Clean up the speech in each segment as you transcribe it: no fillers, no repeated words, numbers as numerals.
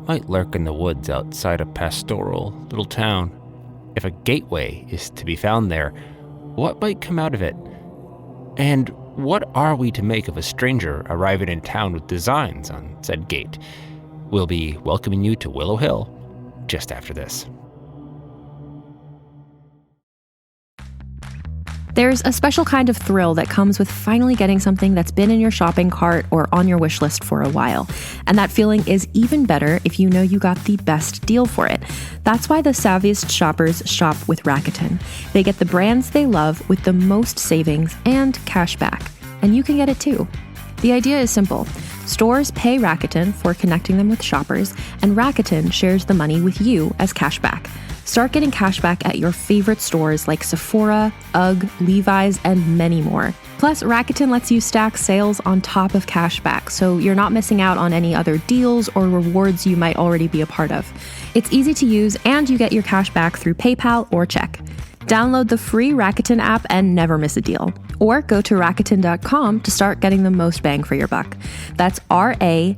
might lurk in the woods outside a pastoral little town. If a gateway is to be found there, what might come out of it? And what are we to make of a stranger arriving in town with designs on said gate? We'll be welcoming you to Willowhill just after this. There's a special kind of thrill that comes with finally getting something that's been in your shopping cart or on your wish list for a while. And that feeling is even better if you know you got the best deal for it. That's why the savviest shoppers shop with Rakuten. They get the brands they love with the most savings and cash back. And you can get it too. The idea is simple. Stores pay Rakuten for connecting them with shoppers, and Rakuten shares the money with you as cashback. Start getting cashback at your favorite stores like Sephora, UGG, Levi's, and many more. Plus, Rakuten lets you stack sales on top of cashback, so you're not missing out on any other deals or rewards you might already be a part of. It's easy to use, and you get your cashback through PayPal or check. Download the free Rakuten app and never miss a deal. Or go to Rakuten.com to start getting the most bang for your buck. That's Rakuten.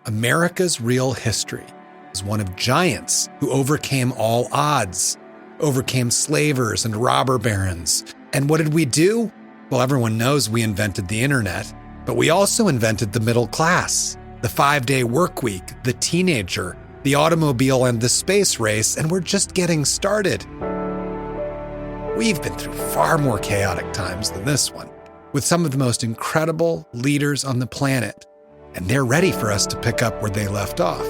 America's real history is one of giants who overcame all odds, overcame slavers and robber barons. And what did we do? Well, everyone knows we invented the internet, but we also invented the middle class, the 5-day work week, the teenager, the automobile, and the space race, and we're just getting started. We've been through far more chaotic times than this one, with some of the most incredible leaders on the planet, and they're ready for us to pick up where they left off.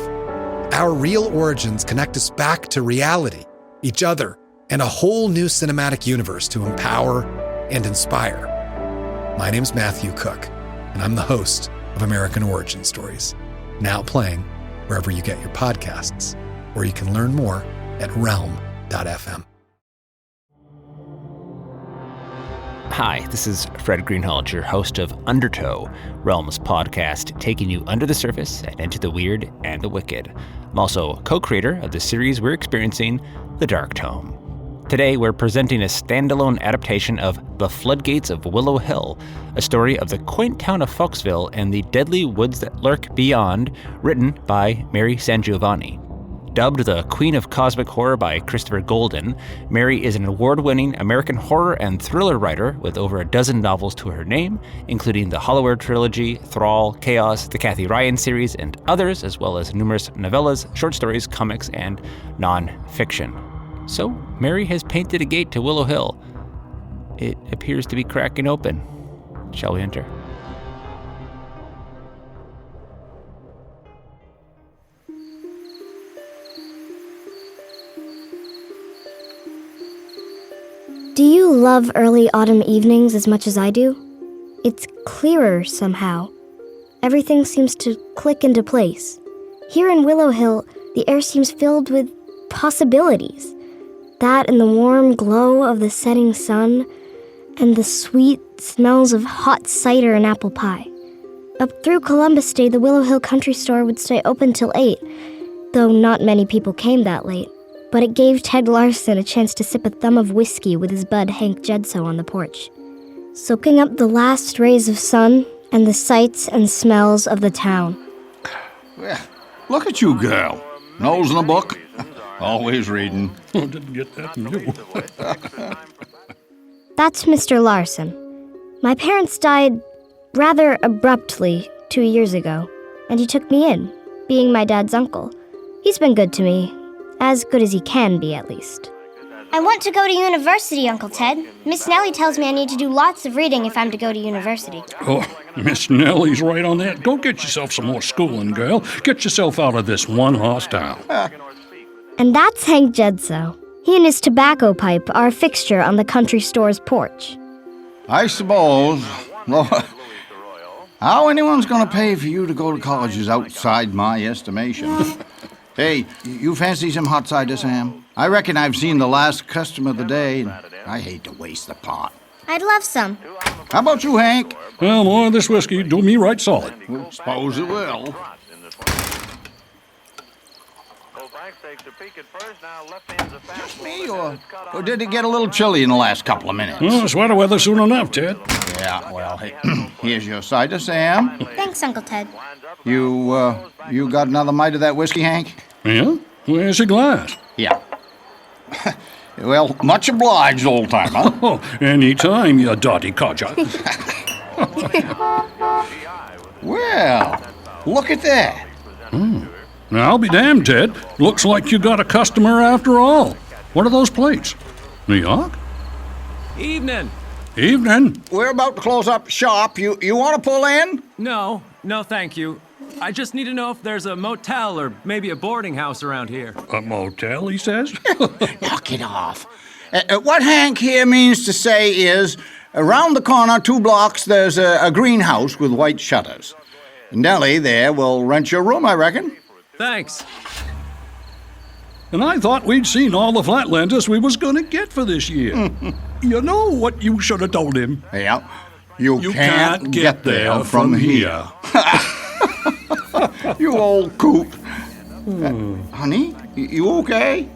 Our real origins connect us back to reality, each other, and a whole new cinematic universe to empower and inspire. My name's Matthew Cook, and I'm the host of American Origin Stories, now playing wherever you get your podcasts, or you can learn more at realm.fm. Hi, this is Fred Greenhalgh, your host of Undertow, Realm's podcast, taking you under the surface and into the weird and the wicked. I'm also co-creator of the series we're experiencing, The Dark Tome. Today, we're presenting a standalone adaptation of The Floodgates of Willowhill, a story of the quaint town of Faulkesville and the deadly woods that lurk beyond, written by Mary Sangiovanni. Dubbed the Queen of Cosmic Horror by Christopher Golden, Mary is an award-winning American horror and thriller writer with over a dozen novels to her name, including the Hollower trilogy, Thrall, Chaos, the Kathy Ryan series, and others, as well as numerous novellas, short stories, comics, and non-fiction. So, Mary has painted a gate to Willowhill. It appears to be cracking open. Shall we enter? Do you love early autumn evenings as much as I do? It's clearer somehow. Everything seems to click into place. Here in Willowhill, the air seems filled with possibilities. That and the warm glow of the setting sun, and the sweet smells of hot cider and apple pie. Up through Columbus Day, the Willowhill Country Store would stay open till 8, though not many people came that late. But it gave Ted Larson a chance to sip a thumb of whiskey with his bud Hank Jedsoe on the porch, soaking up the last rays of sun and the sights and smells of the town. Well, look at you, girl. Nose in a book. Always reading. Oh, didn't get that from you. That's Mr. Larson. My parents died rather abruptly 2 years ago, and he took me in, being my dad's uncle. He's been good to me. As good as he can be, at least. I want to go to university, Uncle Ted. Miss Nellie tells me I need to do lots of reading if I'm to go to university. Oh, Miss Nellie's right on that. Go get yourself some more schooling, girl. Get yourself out of this one-horse town. And that's Hank Jedsoe. He and his tobacco pipe are a fixture on the country store's porch. I suppose. Well, how anyone's going to pay for you to go to college is outside my estimation. Hey, you fancy some hot cider, Sam? I reckon I've seen the last customer of the day, and I hate to waste the pot. I'd love some. How about you, Hank? Well, more of this whiskey do me right solid. Well, suppose it will. Just me, or did it get a little chilly in the last couple of minutes? Oh, sweater weather soon enough, Ted. Yeah, well, here's your cider, Sam. Thanks, Uncle Ted. You got another mite of that whiskey, Hank? Yeah? Where's your glass? Yeah. Well, much obliged, old-timer. Oh, any time, you dotty codger. Well, look at that. Now, I'll be damned, Ted. Looks like you got a customer after all. What are those plates? New York? Evening. Evening. We're about to close up shop. You want to pull in? No, thank you. I just need to know if there's a motel or maybe a boarding house around here. A motel, he says? Knock it off. What Hank here means to say is, around the corner 2 blocks, there's a greenhouse with white shutters. Nellie there will rent your room, I reckon. Thanks. And I thought we'd seen all the Flatlanders we was gonna get for this year. You know what you should have told him? Yeah. You can't get there from here. You old coot. Honey, you okay?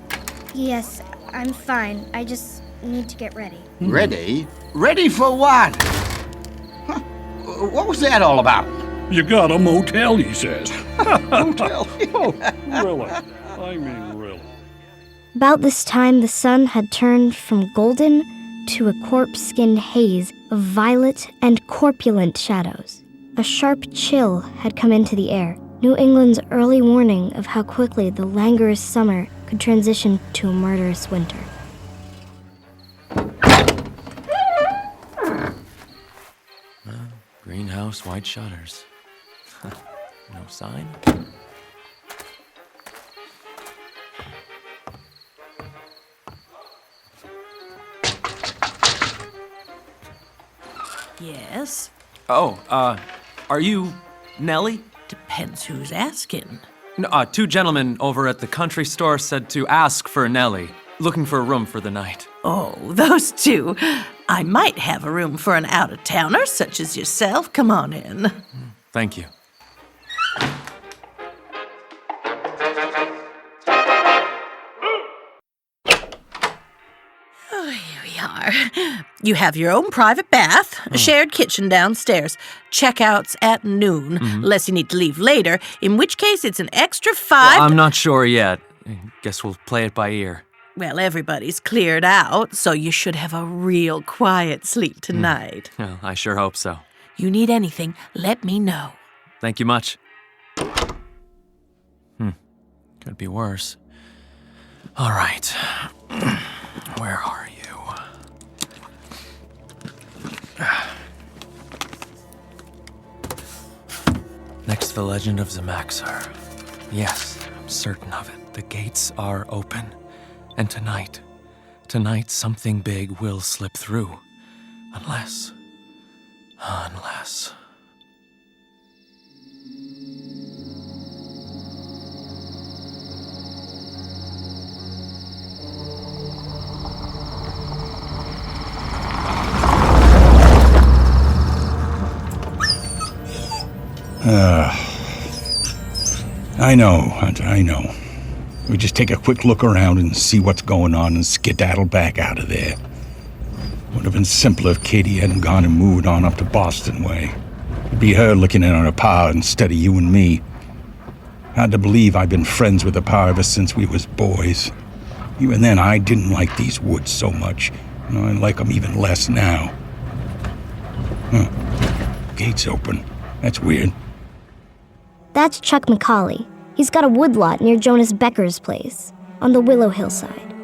Yes, I'm fine. I just need to get ready. Ready? Ready for what? Huh? What was that all about? You got a motel, he says. Motel? Oh, really? I mean, really. About this time, the sun had turned from golden to a corpse-skinned haze of violet and corpulent shadows. A sharp chill had come into the air, New England's early warning of how quickly the languorous summer could transition to a murderous winter. Greenhouse, white shutters. No sign? Yes? Oh, are you Nellie? Depends who's asking. No, 2 gentlemen over at the country store said to ask for Nellie, looking for a room for the night. Oh, those 2. I might have a room for an out-of-towner such as yourself. Come on in. Thank you. Oh, here we are. You have your own private bath, a shared kitchen downstairs. Checkouts at noon, unless you need to leave later, in which case it's an extra 5. Well, I'm not sure yet. Guess we'll play it by ear. Well, everybody's cleared out, so you should have a real quiet sleep tonight. Well, I sure hope so. You need anything, let me know. Thank you much. Could be worse. All right. Where are you? Next to the legend of Zamaxar. Yes, I'm certain of it. The gates are open. And tonight something big will slip through. Unless... I know, Hunter, I know. We just take a quick look around and see what's going on and skedaddle back out of there. Would have been simpler if Katie hadn't gone and moved on up to Boston way. It'd be her looking in on her pa instead of you and me. Hard to believe I've been friends with her pa ever since we was boys. Even then, I didn't like these woods so much. I like them even less now. Gate's open. That's weird. That's Chuck McCauley. He's got a woodlot near Jonas Becker's place, on the Willowhill side.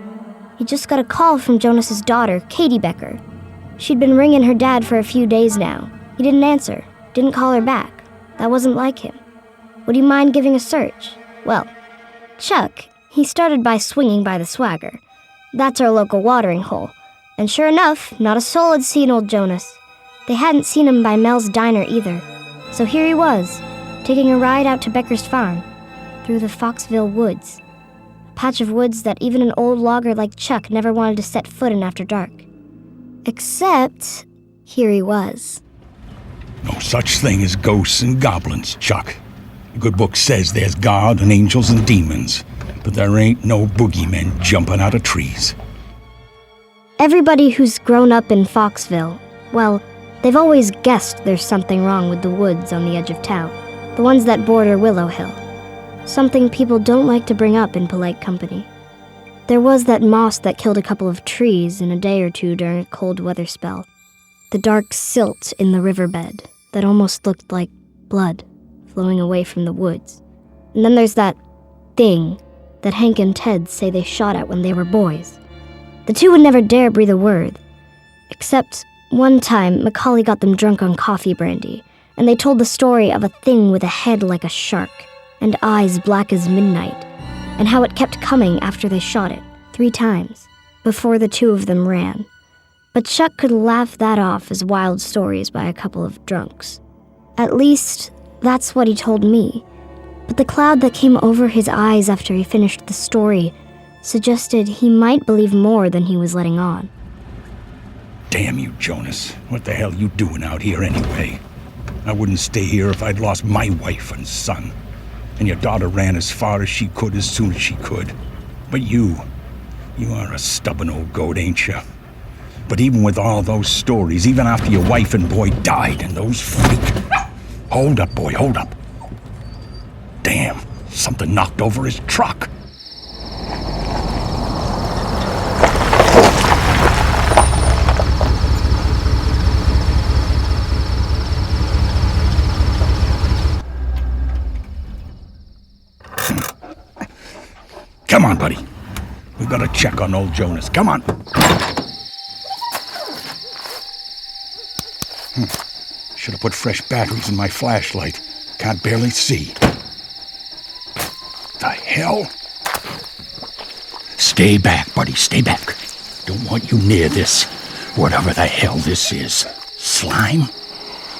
He just got a call from Jonas's daughter, Katie Becker. She'd been ringing her dad for a few days now. He didn't answer, didn't call her back. That wasn't like him. Would he mind giving a search? Well, Chuck, he started by swinging by the Swagger. That's our local watering hole. And sure enough, not a soul had seen old Jonas. They hadn't seen him by Mel's diner either. So here he was, taking a ride out to Becker's farm, through the Faulkesville woods. A patch of woods that even an old logger like Chuck never wanted to set foot in after dark. Except, here he was. No such thing as ghosts and goblins, Chuck. The good book says there's God and angels and demons. but there ain't no boogeymen jumping out of trees. Everybody who's grown up in Faulkesville, well, they've always guessed there's something wrong with the woods on the edge of town, the ones that border Willowhill. Something people don't like to bring up in polite company. There was that moss that killed a couple of trees in a day or two during a cold weather spell. The dark silt in the riverbed that almost looked like blood flowing away from the woods. And then there's that thing that Hank and Ted say they shot at when they were boys. The two would never dare breathe a word. Except one time, Macaulay got them drunk on coffee brandy, and they told the story of a thing with a head like a shark and eyes black as midnight, and how it kept coming after they shot it 3 times, before the two of them ran. But Chuck could laugh that off as wild stories by a couple of drunks. At least, that's what he told me. But the cloud that came over his eyes after he finished the story suggested he might believe more than he was letting on. Damn you, Jonas. What the hell you doing out here anyway? I wouldn't stay here if I'd lost my wife and son. And your daughter ran as far as she could as soon as she could. But you are a stubborn old goat, ain't you? But even with all those stories, even after your wife and boy died in those freak... Hold up, boy, hold up. Damn, something knocked over his truck. Come on, buddy. We've got to check on old Jonas. Come on. Should have put fresh batteries in my flashlight. Can't barely see. The hell? Stay back, buddy. Stay back. Don't want you near this. Whatever the hell this is. Slime?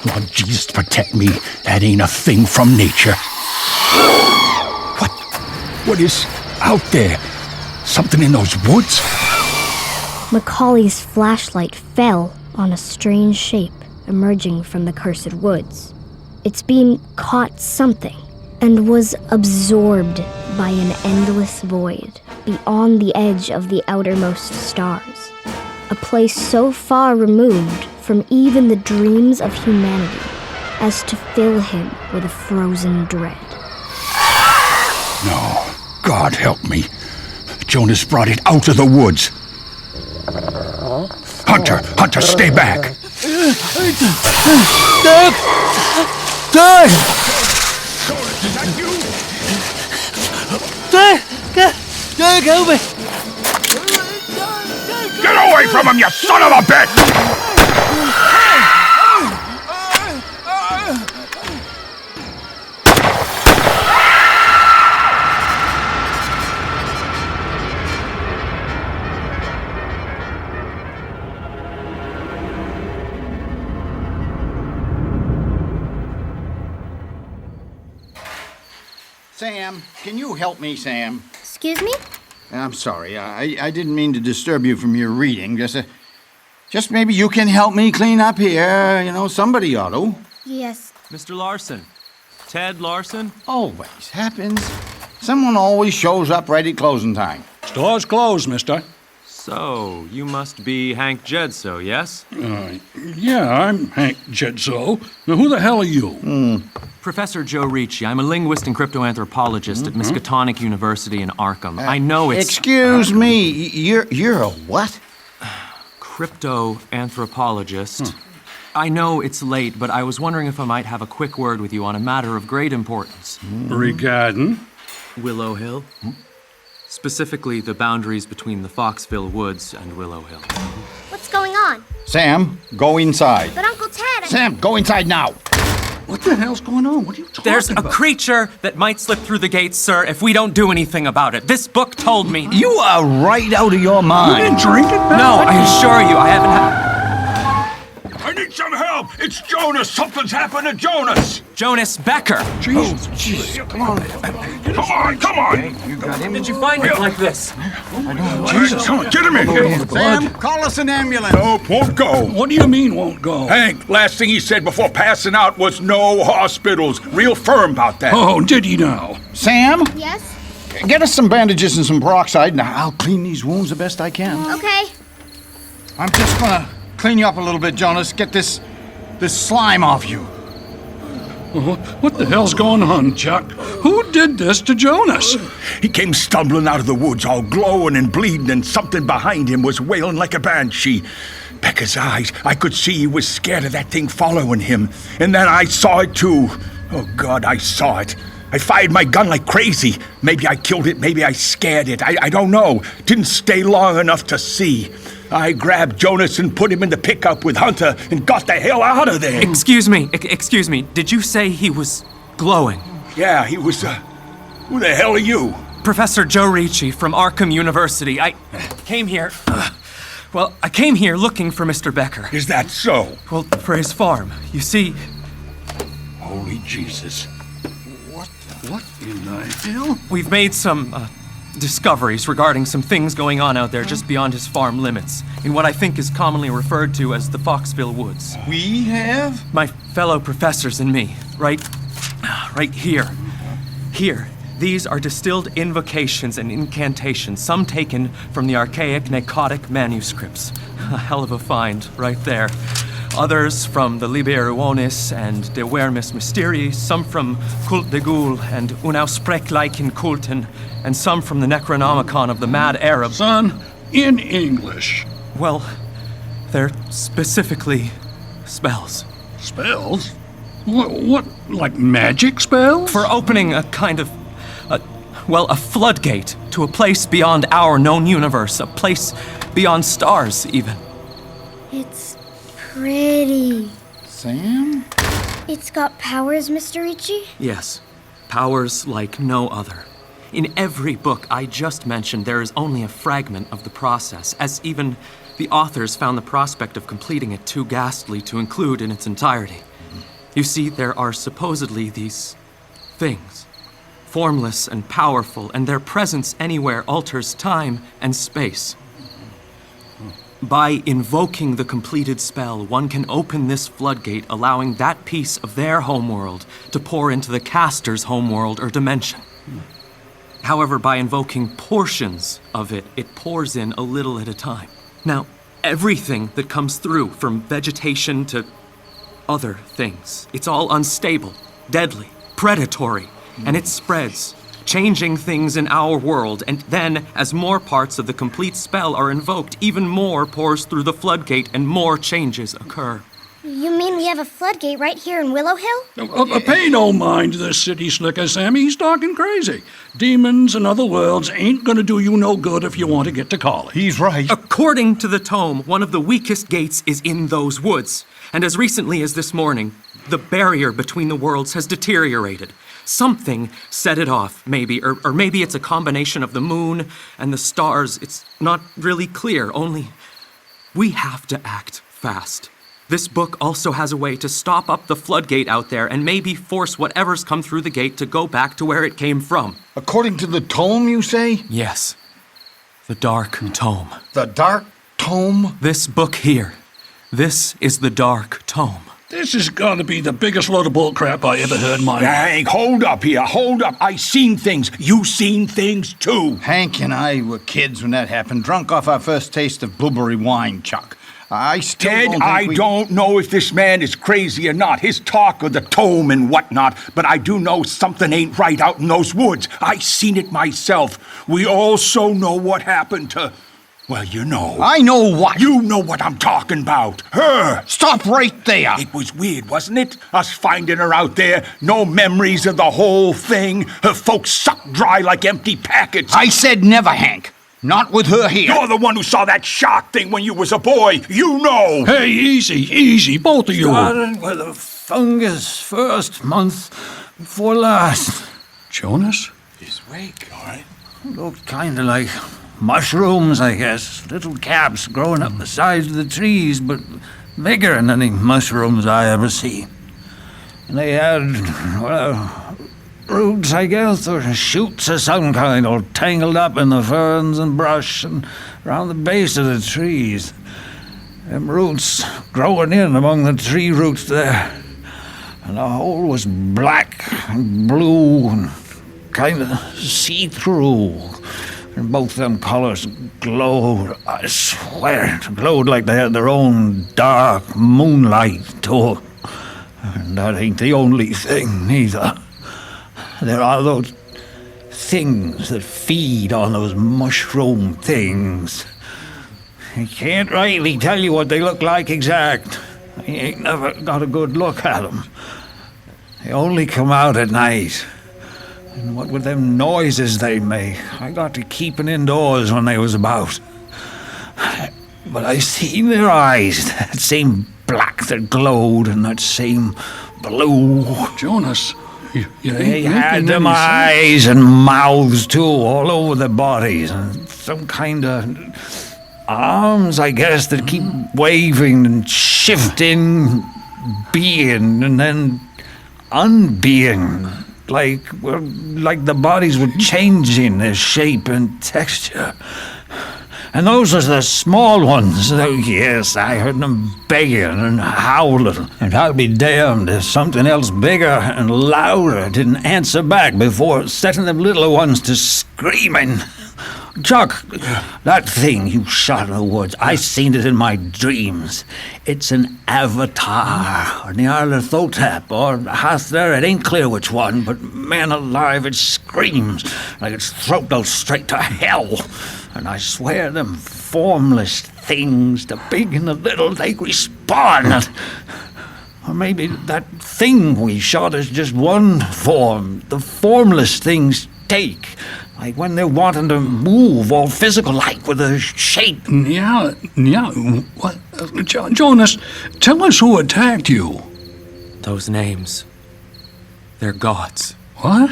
Lord Jesus, protect me. That ain't a thing from nature. What is out there? Something in those woods? Macaulay's flashlight fell on a strange shape emerging from the cursed woods. Its beam caught something and was absorbed by an endless void beyond the edge of the outermost stars. A place so far removed from even the dreams of humanity as to fill him with a frozen dread. No. God help me. Jonas brought it out of the woods. Hunter, stay back. Dad! Dad! Is that you? Dad, help me! Get away from him, you son of a bitch! Sam, can you help me, Sam? Excuse me? I'm sorry. I didn't mean to disturb you from your reading. Just maybe you can help me clean up here. You know, somebody ought to. Yes. Mr. Larson. Ted Larson? Always happens. Someone always shows up right at closing time. Store's closed, mister. So, you must be Hank Jedsoe, yes? Yeah, I'm Hank Jedsoe. Now, who the hell are you? Professor Joe Ricci. I'm a linguist and cryptoanthropologist at Miskatonic University in Arkham. I know it's... Excuse me, you're a what? Cryptoanthropologist. I know it's late, but I was wondering if I might have a quick word with you on a matter of great importance. Regarding? Willowhill. Specifically, the boundaries between the Faulkesville woods and Willowhill. What's going on? Sam, go inside. But Uncle Ted... Sam, go inside now. What the hell's going on? What are you talking There's about? a creature that might slip through the gates, sir, if we don't do anything about it. This book told me. You are right out of your mind. You didn't drink it, man? No, I assure you, I haven't had... I need some help! It's Jonas! Something's happened to Jonas! Jonas Becker. Jesus. Jeez, come on. Come on! You got him? Did you find it like this? Jesus, come on, get him in here! Sam, call us an ambulance. Nope, won't go. What do you mean won't go? Hank, last thing he said before passing out was no hospitals. Real firm about that. Oh, did he now? Sam, Yes? Get us some bandages and some peroxide, and I'll clean these wounds the best I can. Okay. I'm just gonna clean you up a little bit, Jonas. Get this slime off you. What the hell's going on, Chuck? Who did this to Jonas? He came stumbling out of the woods, all glowing and bleeding, and something behind him was wailing like a banshee. Becca's eyes, I could see he was scared of that thing following him. And then I saw it too. Oh, God, I saw it. I fired my gun like crazy. Maybe I killed it, maybe I scared it. I don't know. Didn't stay long enough to see. I grabbed Jonas and put him in the pickup with Hunter and got the hell out of there. Excuse me. Did you say he was glowing? Yeah, he was, who the hell are you? Professor Joe Ricci from Arkham University. I came here... I came here looking for Mr. Becker. Is that so? Well, for his farm. You see... Holy Jesus. What in the hell? We've made some, discoveries regarding some things going on out there just beyond his farm limits, in what I think is commonly referred to as the Faulkesville Woods. We have? My fellow professors and me, right here. Here, these are distilled invocations and incantations, some taken from the archaic Nicotic manuscripts. A hell of a find, right there. Others from the Liber Uonis and De Vermis Mysterii, some from Cult de Ghoul and Unausprechlichen Kulten, and some from the Necronomicon of the Mad Arab. Son, in English. Well, they're specifically spells. Spells? What, like magic spells? For opening a kind of, a floodgate to a place beyond our known universe, a place beyond stars, even. It's pretty. Sam? It's got powers, Mr. Ricci? Yes, powers like no other. In every book I just mentioned, there is only a fragment of the process, as even the authors found the prospect of completing it too ghastly to include in its entirety. You see, there are supposedly these things, formless and powerful, and their presence anywhere alters time and space. By invoking the completed spell, one can open this floodgate, allowing that piece of their homeworld to pour into the caster's homeworld or dimension. However, by invoking portions of it, it pours in a little at a time. Now, everything that comes through, from vegetation to other things, it's all unstable, deadly, predatory, and it spreads, changing things in our world, and then, as more parts of the complete spell are invoked, even more pours through the floodgate and more changes occur. You mean we have a floodgate right here in Willowhill? Pay no mind to this city slicker, Sammy. He's talking crazy. Demons and other worlds ain't gonna do you no good if you want to get to college. He's right. According to the Tome, one of the weakest gates is in those woods. And as recently as this morning, the barrier between the worlds has deteriorated. Something set it off, maybe, or maybe it's a combination of the moon and the stars. It's not really clear, only we have to act fast. This book also has a way to stop up the floodgate out there and maybe force whatever's come through the gate to go back to where it came from. According to the Tome, you say? Yes. The Dark Tome. The Dark Tome? This book here. This is the Dark Tome. This has got to be the biggest load of bullcrap I ever heard in my life. Hank, hold up here, hold up. I seen things. You seen things too. Hank and I were kids when that happened, drunk off our first taste of blueberry wine, Chuck. Ted, I don't know if this man is crazy or not. His talk of the Tome and whatnot, but I do know something ain't right out in those woods. I seen it myself. We also know what happened to... Well, you know. I know what? You know what I'm talking about. Her. Stop right there. It was weird, wasn't it? Us finding her out there. No memories of the whole thing. Her folks sucked dry like empty packets. I said never, Hank. Not with her here. You're the one who saw that shark thing when you was a boy. You know. Hey, easy, both of you. Started with a fungus first month before last. Jonas? He's awake, all right. Looked kind of like mushrooms, I guess. Little caps growing up the sides of the trees, but bigger than any mushrooms I ever see. And they had, roots, I guess, or shoots of some kind, all tangled up in the ferns and brush and around the base of the trees. Them roots growing in among the tree roots there. And the whole was black and blue and kind of see-through. And both them colors glowed, I swear, glowed like they had their own dark moonlight to them. And that ain't the only thing, neither. There are those things that feed on those mushroom things. I can't rightly tell you what they look like exact. I ain't never got a good look at them. They only come out at night. And what with them noises they make, I got to keeping indoors when they was about. But I seen their eyes, that same black that glowed and that same blue. Jonas, you They ain't had making them any eyes and mouths too, all over their bodies, and some kind of arms, I guess, that keep waving and shifting, being and then unbeing. Like the bodies were changing their shape and texture. And those are the small ones. Oh, yes, I heard them begging and howling. And I'll be damned if something else bigger and louder didn't answer back before setting them little ones to screaming. Chuck, that thing you shot in the woods, I seen it in my dreams. It's an avatar, or Nyarlathotep, or Hathor, it ain't clear which one, but man alive, it screams like its throat goes straight to hell. And I swear them formless things, the big and the little, they respawn. Or maybe that thing we shot is just one form. The formless things take. Like when they're wanting to move, all physical, like with a shape. Yeah, what? Jonas, tell us who attacked you. Those names. They're gods. What?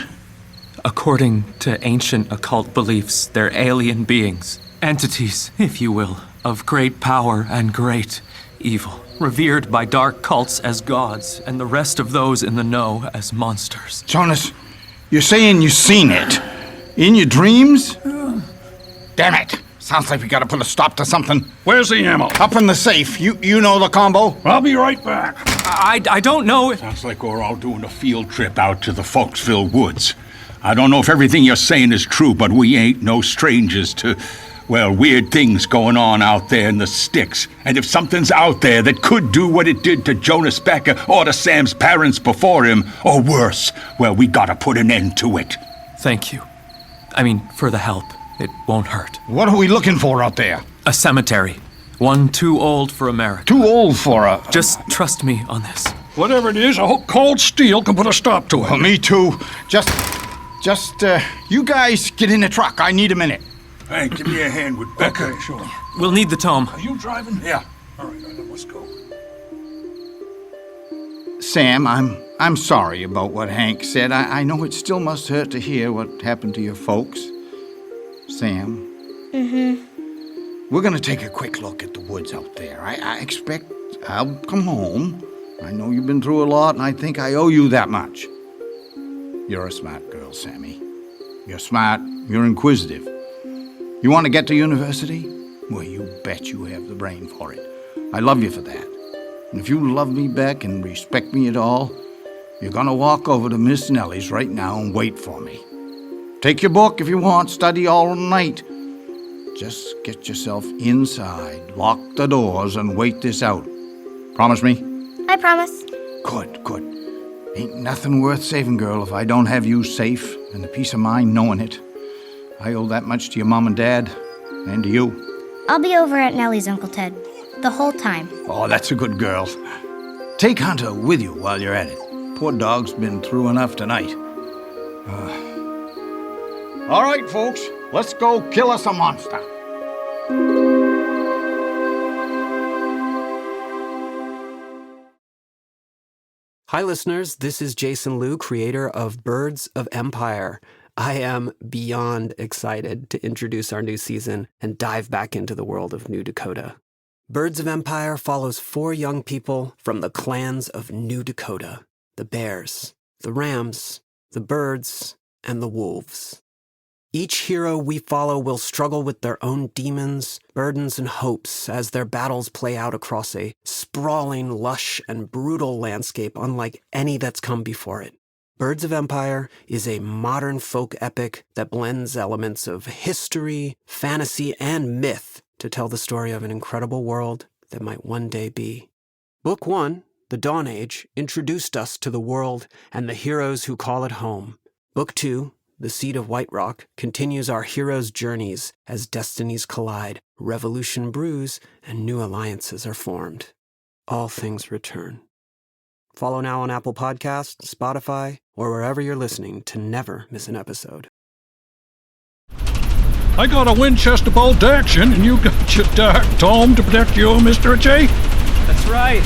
According to ancient occult beliefs, they're alien beings. Entities, if you will, of great power and great evil. Revered by dark cults as gods, and the rest of those in the know as monsters. Jonas, you're saying you seen it? In your dreams? Damn it. Sounds like we gotta put a stop to something. Where's the ammo? Up in the safe. You know the combo? I'll be right back. I don't know. Sounds like we're all doing a field trip out to the Faulkesville woods. I don't know if everything you're saying is true, but we ain't no strangers to, well, weird things going on out there in the sticks. And if something's out there that could do what it did to Jonas Becker or to Sam's parents before him, or worse, well, we gotta put an end to it. Thank you. I mean, for the help. It won't hurt. What are we looking for out there? A cemetery. One too old for America. Too old for a... Just trust me on this. Whatever it is, I hope cold steel can put a stop to it. Well, me too. Just, you guys get in the truck. I need a minute. Hey, give me a hand with Becker. Okay, sure. We'll need the Tome. Are you driving? Yeah. All right, let's go. Sam, I'm sorry about what Hank said. I know it still must hurt to hear what happened to your folks. Sam? We're gonna take a quick look at the woods out there. I expect I'll come home. I know you've been through a lot, and I think I owe you that much. You're a smart girl, Sammy. You're smart, you're inquisitive. You want to get to university? Well, you bet you have the brain for it. I love you for that. And if you love me back and respect me at all, you're gonna walk over to Miss Nellie's right now and wait for me. Take your book if you want, study all night. Just get yourself inside, lock the doors, and wait this out. Promise me? I promise. Good. Ain't nothing worth saving, girl, if I don't have you safe and the peace of mind knowing it. I owe that much to your mom and dad, and to you. I'll be over at Nellie's, Uncle Ted, the whole time. Oh, that's a good girl. Take Hunter with you while you're at it. Poor dog's been through enough tonight. All right, folks, let's go kill us a monster. Hi, listeners. This is Jason Liu, creator of Birds of Empire. I am beyond excited to introduce our new season and dive back into the world of New Dakota. Birds of Empire follows 4 young people from the clans of New Dakota: the bears, the rams, the birds, and the wolves. Each hero we follow will struggle with their own demons, burdens, and hopes as their battles play out across a sprawling, lush, and brutal landscape unlike any that's come before it. Birds of Empire is a modern folk epic that blends elements of history, fantasy, and myth to tell the story of an incredible world that might one day be. Book 1, The Dawn Age, introduced us to the world and the heroes who call it home. Book 2, The Seed of White Rock, continues our heroes' journeys as destinies collide, revolution brews, and new alliances are formed. All things return. Follow now on Apple Podcasts, Spotify, or wherever you're listening to never miss an episode. I got a Winchester bolt action, and you got your dark tome to protect you, Mr. J. That's right.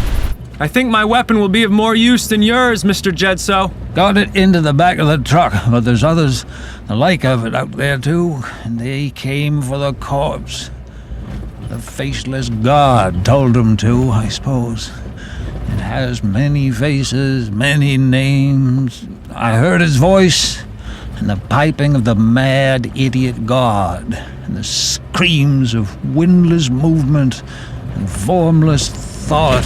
I think my weapon will be of more use than yours, Mr. Jedsoe. Got it into the back of the truck, but there's others the like of it out there too, and they came for the corpse. The faceless god told them to, I suppose. It has many faces, many names. I heard his voice, and the piping of the mad idiot god, and the screams of windless movement and formless thought.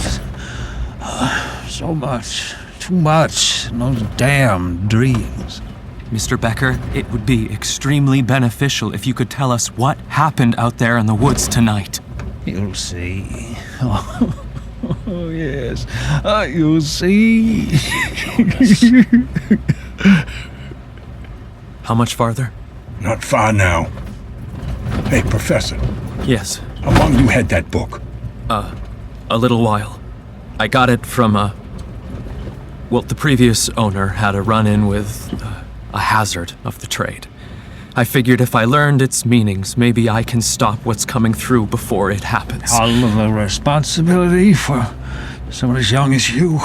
So much, too much in those damn dreams. Mr. Becker, it would be extremely beneficial if you could tell us what happened out there in the woods tonight. You'll see. Oh, yes. You'll see. How much farther? Not far now. Hey, Professor. Yes. How long you had that book? A little while. I got it from the previous owner had a run-in with a hazard of the trade. I figured if I learned its meanings, maybe I can stop what's coming through before it happens. All of the responsibility for someone as young as you.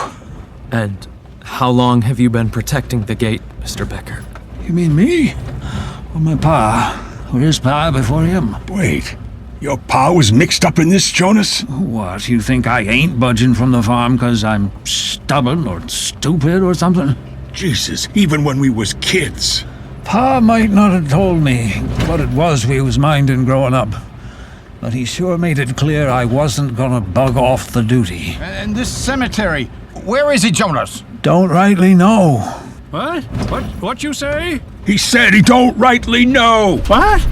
And how long have you been protecting the gate, Mr. Becker? You mean me? Or my pa? Or his pa before him? Wait, your pa was mixed up in this, Jonas? What, you think I ain't budging from the farm 'cause I'm stubborn or stupid or something? Jesus, even when we was kids. Pa might not have told me what it was we was minding growing up, but he sure made it clear I wasn't gonna bug off the duty. And this cemetery, where is it, Jonas? Don't rightly know. What? What you say? He said he don't rightly know. What?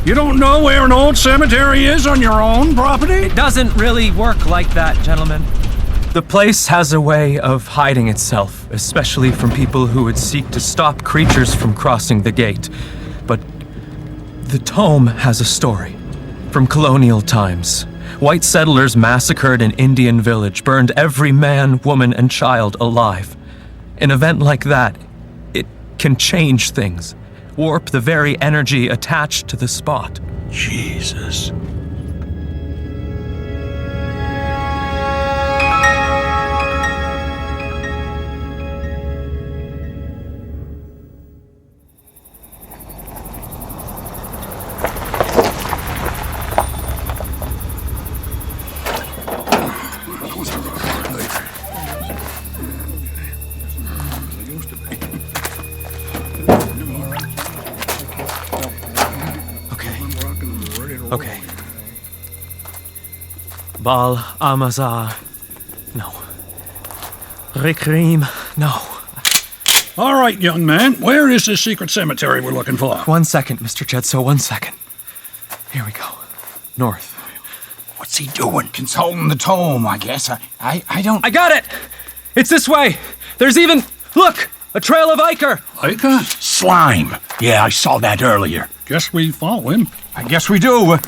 You don't know where an old cemetery is on your own property? It doesn't really work like that, gentlemen. The place has a way of hiding itself, especially from people who would seek to stop creatures from crossing the gate. But the Tome has a story. From colonial times, white settlers massacred an Indian village, burned every man, woman, and child alive. An event like that, it can change things, warp the very energy attached to the spot. Jesus. Okay. Bal Amazar. No. Rikrim. No. All right, young man. Where is this secret cemetery we're looking for? 1 second, Mr. Jedsoe, 1 second. Here we go. North. What's he doing? Consulting the tome, I guess. I don't... I got it! It's this way! There's even... Look! A trail of ichor! Ichor? Slime. Yeah, I saw that earlier. Guess we follow him. I guess we do.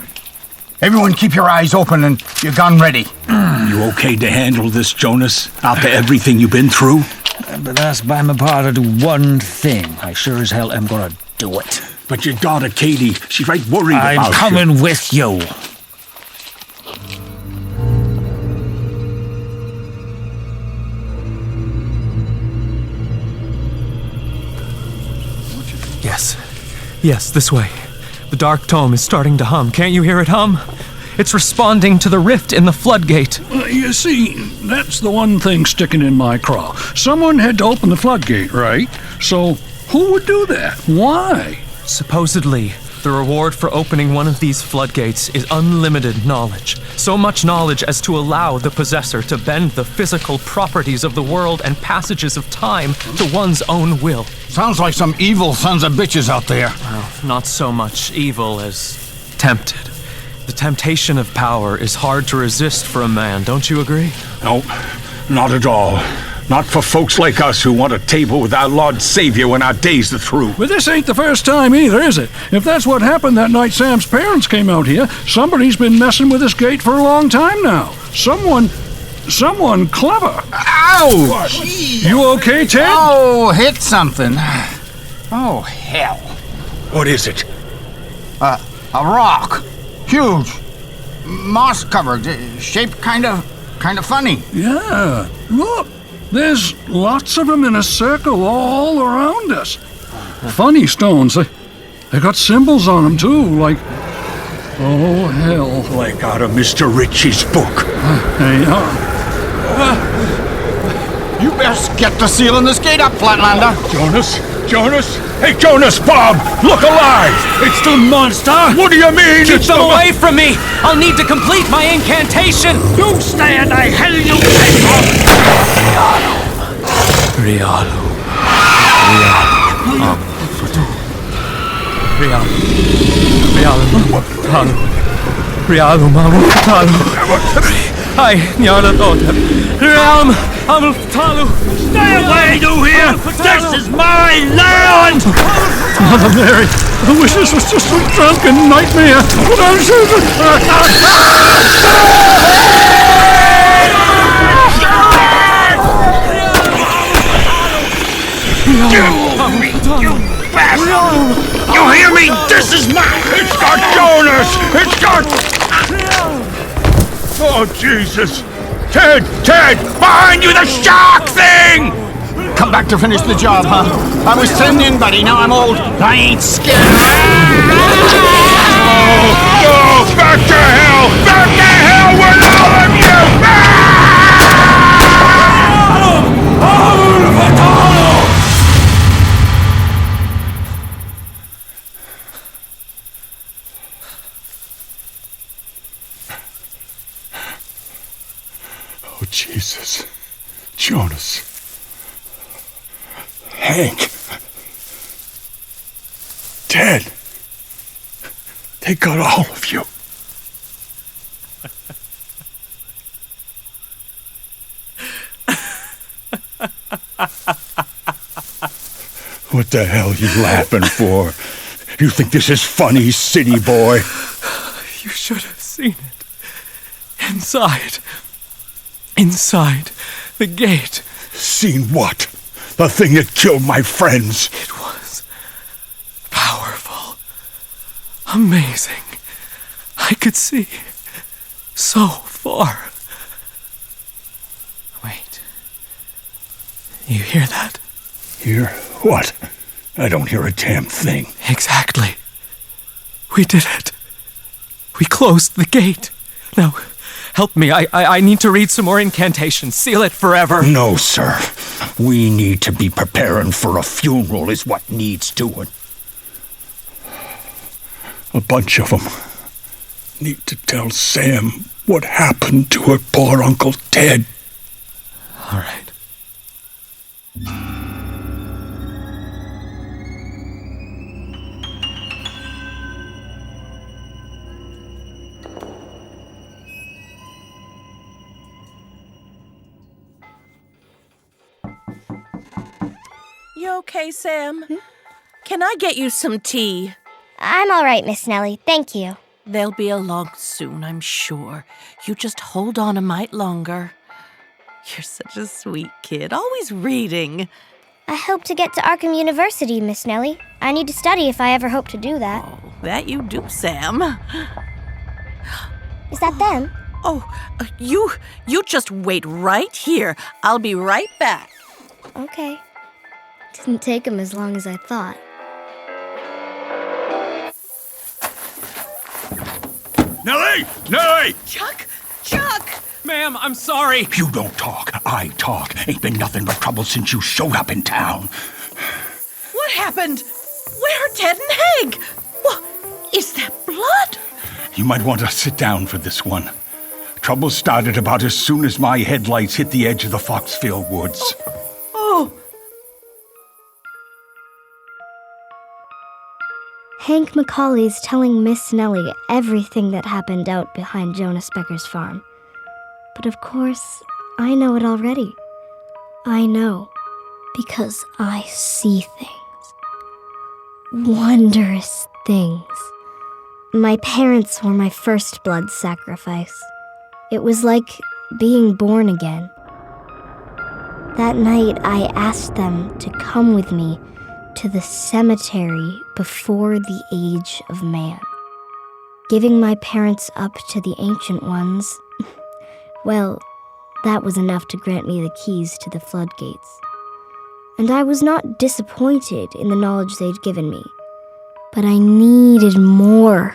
Everyone keep your eyes open and your gun ready. You okay to handle this, Jonas? After everything you've been through? I've been asked by my pa to do one thing. I sure as hell am gonna do it. But your daughter, Katie, she's right worried about you. I'm coming with you. Yes, this way. The dark tome is starting to hum. Can't you hear it hum? It's responding to the rift in the floodgate. You see, that's the one thing sticking in my craw. Someone had to open the floodgate, right? So, who would do that? Why? Supposedly, The reward for opening one of these floodgates is unlimited knowledge. So much knowledge as to allow the possessor to bend the physical properties of the world and passages of time to one's own will. Sounds like some evil sons of bitches out there. Well, not so much evil as tempted. The temptation of power is hard to resist for a man, don't you agree? No, not at all. Not for folks like us who want a table with our Lord Savior when our days are through. But this ain't the first time either, is it? If that's what happened that night Sam's parents came out here, somebody's been messing with this gate for a long time now. Someone clever. Ow! You okay, Ted? Oh, hit something. Oh, hell. What is it? A rock. Huge. Moss covered. Shaped kind of funny. Yeah. Look. There's lots of them in a circle all around us. Funny stones. They got symbols on them, too, like... Oh, hell. Like out of Mr. Ritchie's book. Hey, You best get the seal in this gate up, Flatlander. Jonas? Hey, Jonas, Bob! Look alive! It's the monster! What do you mean? Keep them away from me! I'll need to complete my incantation! You stand, I hell you! Realum Ai, Nyana Totem. Realm Amultalu. Stay away, you here! This is my land! Mother Mary, I wish this was just a drunken nightmare. You bastard! You hear me? This is mine! It's got Jonas! It's got... Oh, Jesus! Ted! Behind you, the shark thing! Come back to finish the job, huh? I was turned in, buddy. Now I'm old. I ain't scared. No! Back to hell! Back to hell with all of you! Oh, Jesus. Jonas. Hank. Ted. They got all of you. What the hell are you laughing for? You think this is funny, city boy? You should have seen it. Inside the gate. Seen what? The thing that killed my friends. It was powerful. Amazing. I could see so far. Wait. You hear that? Hear what? I don't hear a damn thing. Exactly. We did it. We closed the gate. Now, help me. I need to read some more incantations. Seal it forever. No, sir. We need to be preparing for a funeral is what needs doing. A bunch of them need to tell Sam what happened to her poor Uncle Ted. All right. You okay, Sam? Can I get you some tea? I'm all right, Miss Nellie. Thank you. They'll be along soon, I'm sure. You just hold on a mite longer. You're such a sweet kid, always reading. I hope to get to Arkham University, Miss Nellie. I need to study if I ever hope to do that. Oh, that you do, Sam. Is that them? You just wait right here. I'll be right back. Okay. Didn't take him as long as I thought. Nellie! Chuck! Ma'am, I'm sorry. You don't talk. I talk. Ain't been nothing but trouble since you showed up in town. What happened? Where are Ted and Hank? Well, Is that blood? You might want to sit down for this one. Trouble started about as soon as my headlights hit the edge of the Faulkesville woods. Oh. Hank Macaulay's telling Miss Nellie everything that happened out behind Jonas Becker's farm. But of course, I know it already. I know because I see things. Wondrous things. My parents were my first blood sacrifice. It was like being born again. That night, I asked them to come with me to the cemetery before the age of man. Giving my parents up to the Ancient Ones, well, that was enough to grant me the keys to the floodgates. And I was not disappointed in the knowledge they'd given me, but I needed more.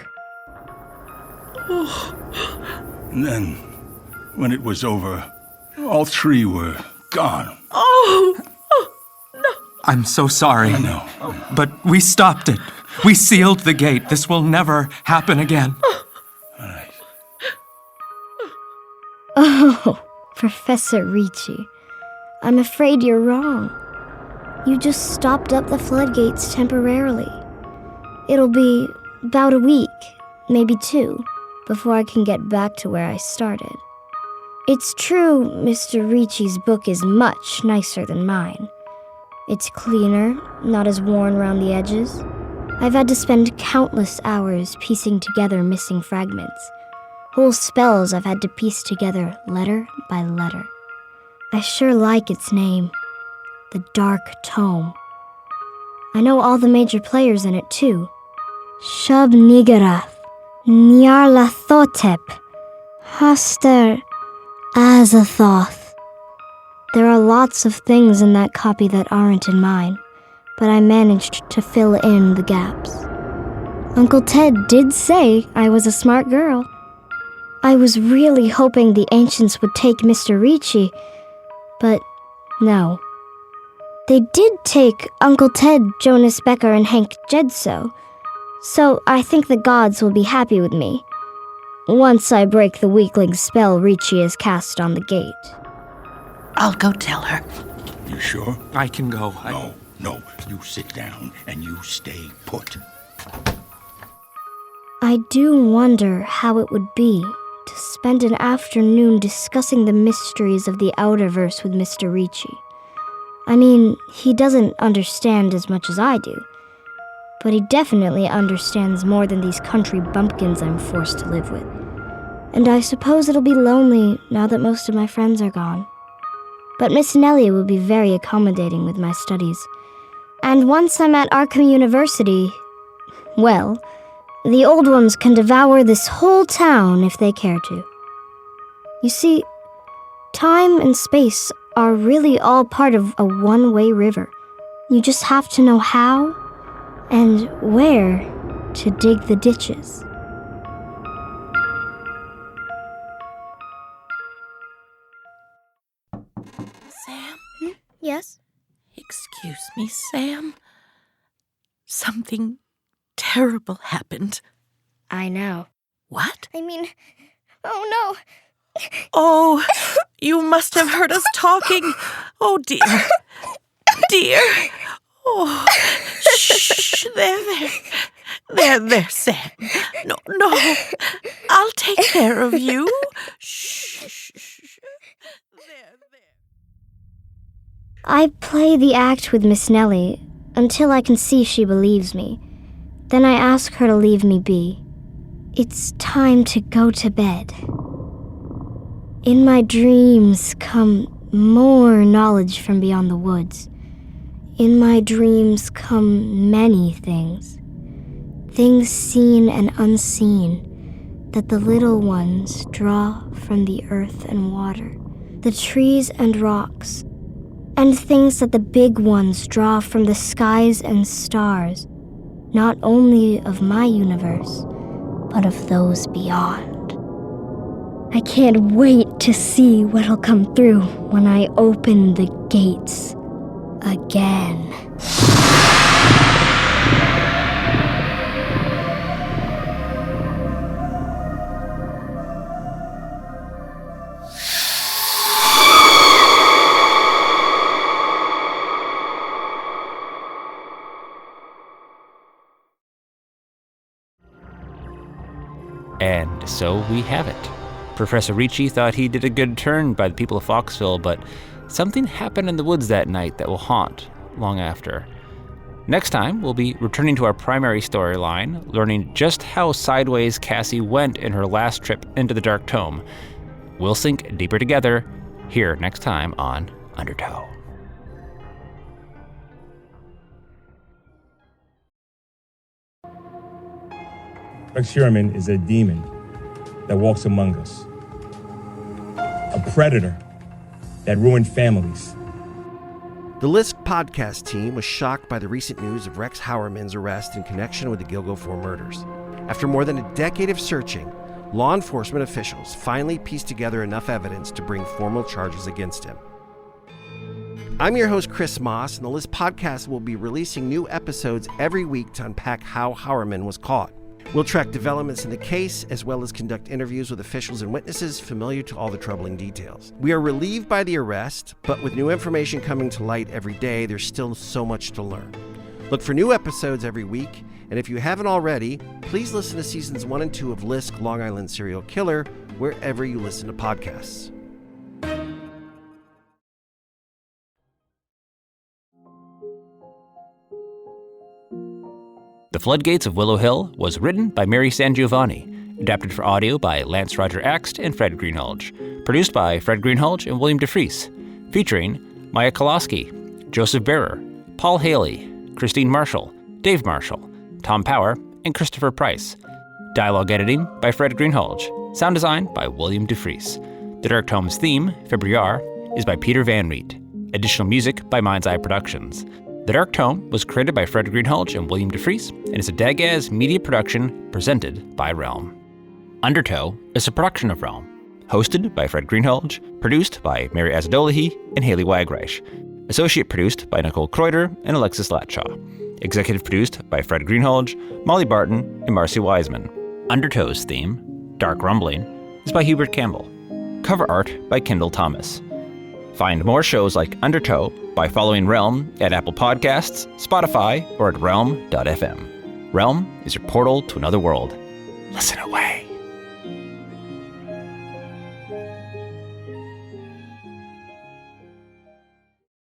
And then, when it was over, all three were gone. Oh, no. I'm so sorry. I know. But we stopped it. We sealed the gate. This will never happen again. All right. Oh, Professor Ricci, I'm afraid you're wrong. You just stopped up the floodgates temporarily. It'll be about a week, maybe 2, before I can get back to where I started. It's true Mr. Ricci's book is much nicer than mine. It's cleaner, not as worn around the edges. I've had to spend countless hours piecing together missing fragments. Whole spells I've had to piece together letter by letter. I sure like its name, the Dark Tome. I know all the major players in it too. Shub Nigarath, Nyarlathotep, Haster Azathoth. There are lots of things in that copy that aren't in mine, but I managed to fill in the gaps. Uncle Ted did say I was a smart girl. I was really hoping the ancients would take Mr. Ricci, but no. They did take Uncle Ted, Jonas Becker, and Hank Jedsoe, so I think the gods will be happy with me once I break the weakling spell Ricci has cast on the gate. I'll go tell her. You sure? I can go. No. You sit down and you stay put. I do wonder how it would be to spend an afternoon discussing the mysteries of the Outerverse with Mr. Ricci. I mean, he doesn't understand as much as I do, but he definitely understands more than these country bumpkins I'm forced to live with. And I suppose it'll be lonely now that most of my friends are gone. But Miss Nellie will be very accommodating with my studies. And once I'm at Arkham University, well, the old ones can devour this whole town if they care to. You see, time and space are really all part of a one-way river. You just have to know how and where to dig the ditches. Sam? Yes? Excuse me, Sam. Something terrible happened. I know. What? I mean, oh no. Oh, you must have heard us talking. Oh, dear. Dear. Oh, shh. There, Sam. No. I'll take care of you. Shh. There. I play the act with Miss Nellie until I can see she believes me. Then I ask her to leave me be. It's time to go to bed. In my dreams come more knowledge from beyond the woods. In my dreams come many things. Things seen and unseen that the little ones draw from the earth and water, the trees and rocks, and things that the big ones draw from the skies and stars, not only of my universe, but of those beyond. I can't wait to see what'll come through when I open the gates again. And so we have it. Professor Ricci thought he did a good turn by the people of Faulkesville, but something happened in the woods that night that will haunt long after. Next time, we'll be returning to our primary storyline, learning just how sideways Cassie went in her last trip into the Dark Tome. We'll sink deeper together here next time on Undertow. Rex Sherman is a demon that walks among us. A predator that ruined families. The Lisk podcast team was shocked by the recent news of Rex Howerman's arrest in connection with the Gilgo 4 murders. After more than a decade of searching, law enforcement officials finally pieced together enough evidence to bring formal charges against him. I'm your host, Chris Moss, and the Lisk podcast will be releasing new episodes every week to unpack how Howerman was caught. We'll track developments in the case, as well as conduct interviews with officials and witnesses familiar to all the troubling details. We are relieved by the arrest, but with new information coming to light every day, there's still so much to learn. Look for new episodes every week, and if you haven't already, please listen to seasons 1 and 2 of Lisk, Long Island Serial Killer, wherever you listen to podcasts. The Floodgates of Willowhill was written by Mary Sangiovanni, adapted for audio by Lance Roger Axt and Fred Greenhalgh, produced by Fred Greenhalgh and William DeFries, featuring Maya Koloski, Joseph Bearer, Paul Haley, Christine Marshall, Dave Marshall, Tom Power, and Christopher Price. Dialogue editing by Fred Greenhalgh. Sound design by William DeFries. The Dark Tome's theme, Februar, is by Peter Van Riet. Additional music by Mind's Eye Productions. The Dark Tome was created by Fred Greenhalgh and William DeFries and is a Dagaz media production presented by Realm. Undertow is a production of Realm, hosted by Fred Greenhalgh, produced by Mary Azadolahi and Haley Wagreich, associate produced by Nicole Kreuter and Alexis Latshaw, executive produced by Fred Greenhalgh, Molly Barton, and Marcy Wiseman. Undertow's theme, Dark Rumbling, is by Hubert Campbell. Cover art by Kendall Thomas. Find more shows like Undertow by following Realm at Apple Podcasts, Spotify, or at realm.fm. Realm is your portal to another world. Listen away.